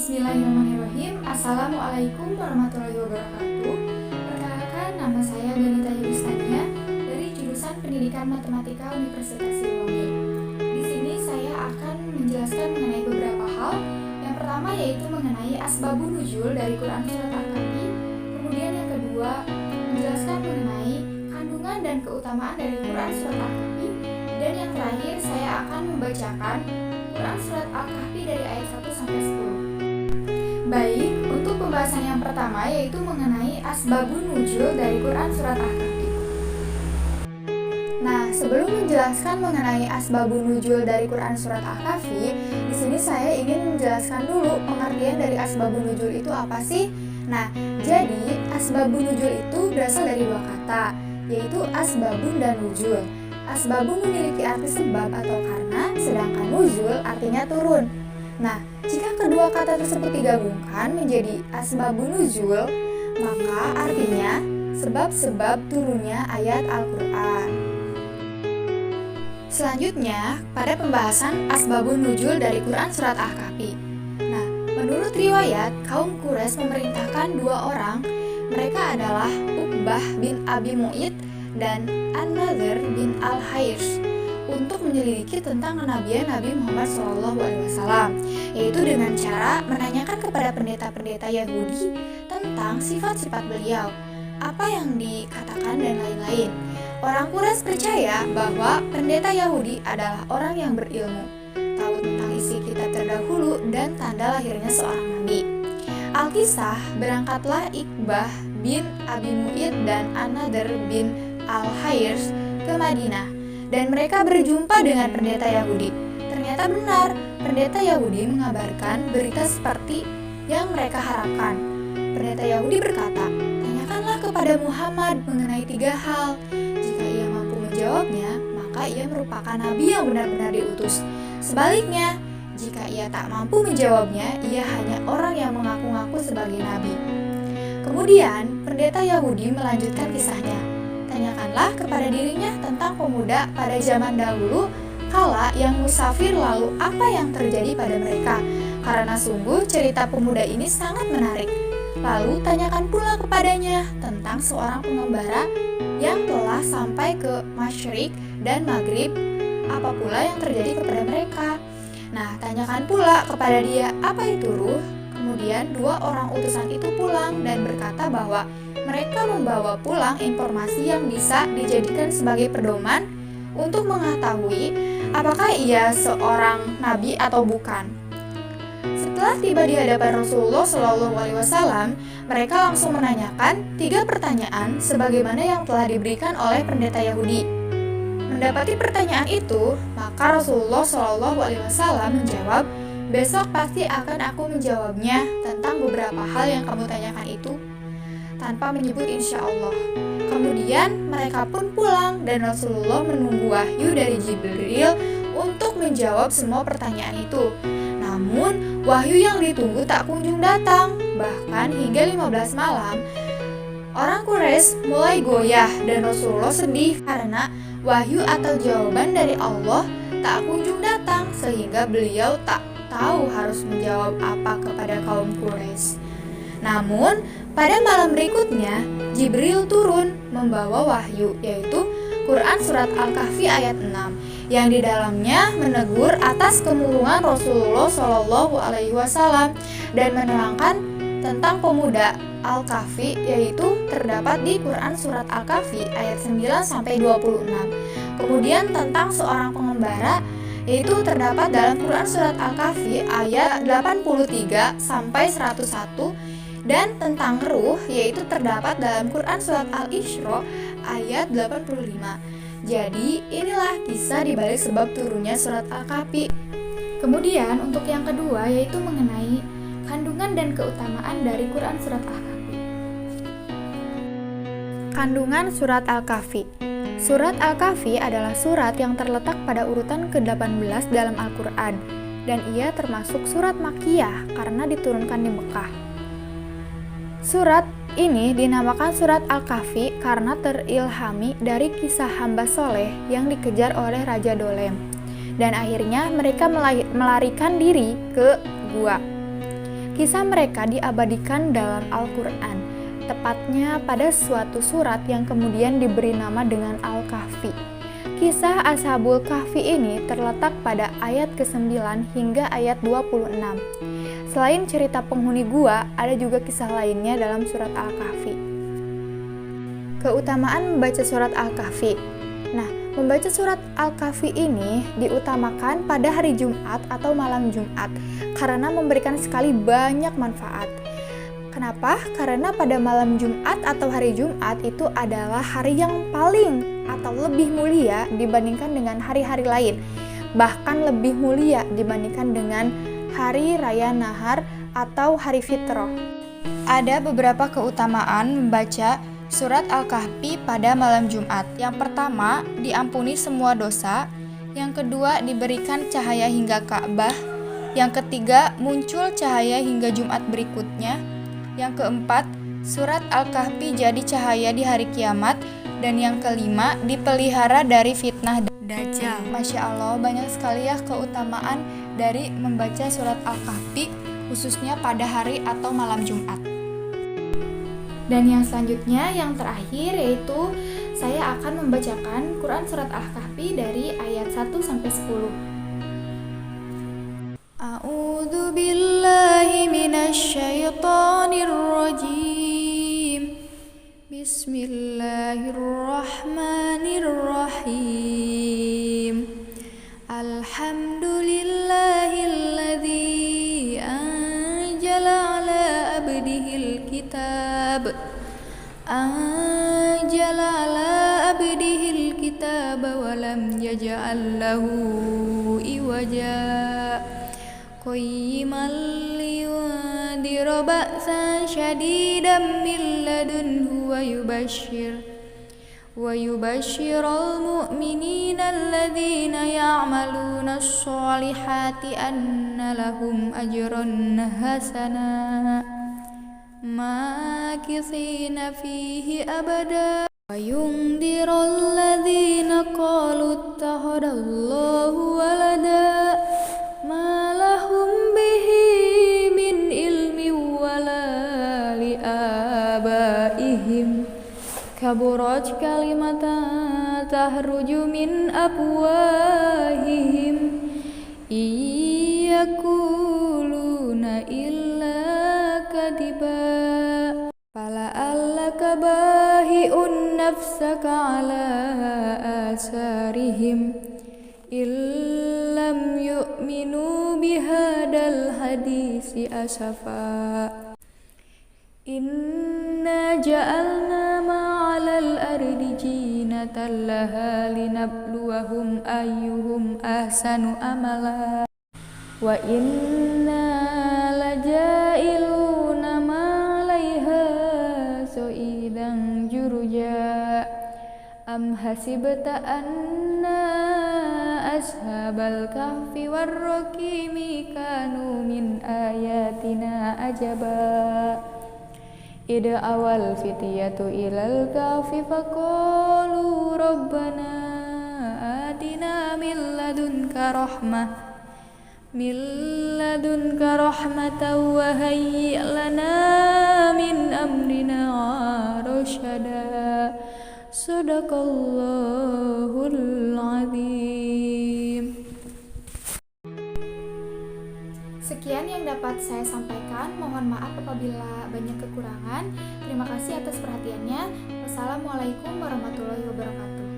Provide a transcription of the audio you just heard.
Bismillahirrahmanirrahim. Assalamualaikum warahmatullahi wabarakatuh. Perkenalkan, nama saya Ganita Yudhistania dari jurusan Pendidikan Matematika Universitas Sriwangi. Di sini saya akan menjelaskan mengenai beberapa hal. Yang pertama yaitu mengenai asbabun nuzul dari Quran Surat Al-Kahfi. Kemudian yang kedua menjelaskan mengenai kandungan dan keutamaan dari Quran Surat Al-Kahfi. Dan yang terakhir saya akan membacakan Quran Surat Al-Kahfi dari ayat 1 sampai 10. Baik, untuk pembahasan yang pertama yaitu mengenai asbabun nuzul dari Quran Surat Al-Kahfi. Nah, sebelum menjelaskan mengenai asbabun nuzul dari Quran Surat Al-Kahfi, di sini saya ingin menjelaskan dulu pengertian dari asbabun nuzul itu apa sih? Nah, jadi asbabun nuzul itu berasal dari dua kata, yaitu asbabun dan nuzul. Asbabun memiliki arti sebab atau karena, sedangkan nuzul artinya turun. Nah, jika kedua kata tersebut digabungkan menjadi asbabun nuzul, maka artinya sebab-sebab turunnya ayat Al-Quran. Selanjutnya, pada pembahasan asbabun nuzul dari Quran Surat Al-Kahfi. Nah, menurut riwayat, kaum Quraisy memerintahkan dua orang, mereka adalah Uqbah bin Abi Mu'id dan An-Nadhr bin Al-Hairs, untuk menyelidiki tentang kenabian Nabi Muhammad SAW, yaitu dengan cara menanyakan kepada pendeta-pendeta Yahudi tentang sifat-sifat beliau, apa yang dikatakan dan lain-lain. Orang Quraisy percaya bahwa pendeta Yahudi adalah orang yang berilmu, tahu tentang isi kitab terdahulu dan tanda lahirnya seorang nabi. Alkisah, berangkatlah Iqbah bin Abi Mu'id dan An-Nadhr bin Al-Hairs ke Madinah, dan mereka berjumpa dengan pendeta Yahudi. Ternyata benar, pendeta Yahudi mengabarkan berita seperti yang mereka harapkan. Pendeta Yahudi berkata, tanyakanlah kepada Muhammad mengenai 3 hal. Jika ia mampu menjawabnya, maka ia merupakan nabi yang benar-benar diutus. Sebaliknya, jika ia tak mampu menjawabnya, ia hanya orang yang mengaku-ngaku sebagai nabi. Kemudian, pendeta Yahudi melanjutkan kisahnya. Tanyakanlah kepada dirinya tentang pemuda pada zaman dahulu kala yang musafir, lalu apa yang terjadi pada mereka, karena sungguh cerita pemuda ini sangat menarik. Lalu tanyakan pula kepadanya tentang seorang pengembara yang telah sampai ke Masyriq dan Maghrib, apa pula yang terjadi kepada mereka. Nah, tanyakan pula kepada dia apa itu ruh. Kemudian 2 orang utusan itu pulang dan berkata bahwa mereka membawa pulang informasi yang bisa dijadikan sebagai pedoman untuk mengetahui apakah ia seorang nabi atau bukan. Setelah tiba di hadapan Rasulullah SAW, mereka langsung menanyakan 3 pertanyaan sebagaimana yang telah diberikan oleh pendeta Yahudi. Mendapati pertanyaan itu, maka Rasulullah SAW menjawab, besok pasti akan aku menjawabnya tentang beberapa hal yang kamu tanyakan itu, tanpa menyebut insya Allah. Kemudian mereka pun pulang dan Rasulullah menunggu wahyu dari Jibril untuk menjawab semua pertanyaan itu. Namun wahyu yang ditunggu tak kunjung datang. Bahkan hingga 15 malam orang Quraisy mulai goyah dan Rasulullah sedih karena wahyu atau jawaban dari Allah tak kunjung datang, sehingga beliau tak tahu harus menjawab apa kepada kaum Quraisy. Namun, pada malam berikutnya, Jibril turun membawa wahyu, yaitu Quran Surat Al-Kahfi ayat 6, yang di dalamnya menegur atas kemurungan Rasulullah SAW dan menerangkan tentang pemuda Al-Kahfi, yaitu terdapat di Quran Surat Al-Kahfi ayat 9-26. Kemudian tentang seorang pengembara, yaitu terdapat dalam Quran Surat Al-Kahfi ayat 83-101, dan tentang ruh, yaitu terdapat dalam Quran Surat Al-Isra ayat 85. Jadi inilah kisah dibalik sebab turunnya Surat Al-Kahfi. Kemudian untuk yang kedua yaitu mengenai kandungan dan keutamaan dari Quran Surat Al-Kahfi. Kandungan Surat Al-Kahfi. Surat Al-Kahfi adalah surat yang terletak pada urutan ke-18 dalam Al-Quran, dan ia termasuk surat Makkiyah karena diturunkan di Mekah. Surat ini dinamakan Surat Al-Kahfi karena terilhami dari kisah hamba soleh yang dikejar oleh Raja Dolem, dan akhirnya mereka melarikan diri ke gua. Kisah mereka diabadikan dalam Al-Quran, tepatnya pada suatu surat yang kemudian diberi nama dengan Al-Kahfi. Kisah Ashabul Kahfi ini terletak pada ayat ke-9 hingga ayat 26. Selain cerita penghuni gua, ada juga kisah lainnya dalam surat Al-Kahfi. Keutamaan membaca surat Al-Kahfi. Nah, membaca surat Al-Kahfi ini diutamakan pada hari Jumat atau malam Jumat karena memberikan sekali banyak manfaat. Kenapa? Karena pada malam Jumat atau hari Jumat itu adalah hari yang paling atau lebih mulia dibandingkan dengan hari-hari lain. Bahkan lebih mulia dibandingkan dengan hari raya Nahar atau hari Fitrah. Ada beberapa keutamaan membaca surat Al-Kahfi pada malam Jumat. Yang pertama, diampuni semua dosa. Yang kedua, diberikan cahaya hingga Ka'bah. Yang ketiga, muncul cahaya hingga Jumat berikutnya. Yang keempat, surat Al-Kahfi jadi cahaya di hari kiamat. Dan yang kelima, dipelihara dari fitnah Dajjal. Masya Allah, banyak sekali ya keutamaan dari membaca surat Al-Kahfi, khususnya pada hari atau malam Jumat. Dan yang selanjutnya, yang terakhir, yaitu saya akan membacakan Quran surat Al-Kahfi dari ayat 1 sampai 10. A'udzu billahi minasy syaithanir rajim. Bismillahirrahmanirrahim. Alhamdulillahilladzi anzala ala abdihil kitab wa lam yaj'al lahu iwaja qayyiman liyundira ba'san syadidan min ladunhu wa yubashshiral mu'minina alladhina ya'maluna as-solihati anna lahum ajran hasana makithina fihi abada wa yundiral ladhina qalu ittakhadallahu walada ma lahum bihi min ilmi wala li abaihim kaburat kalimatan tahruju min afwahihim iyakuluna illa kadiba fala allaka bahi'un nafsaka ala asarihim illam yu'minu bihadal hadisi asafa inna ja'alna ma'alal ardi jinatan laha linabluwahum ayyuhum ahsanu amala wa inna laja'iluna ma'alaiha su'idan juruja am hasibta anna ashabal kahfi warraqimi kanu min ayatina ajaba ida awal fityatu ilal kahfi faqalu rabbana atina min ladunka rahmatan wa hayyi' lana min amrina rasyada. Sadaqallahul azim. Sekian yang dapat saya sampaikan. Mohon maaf apabila banyak kekurangan. Terima kasih atas perhatiannya. Wassalamualaikum warahmatullahi wabarakatuh.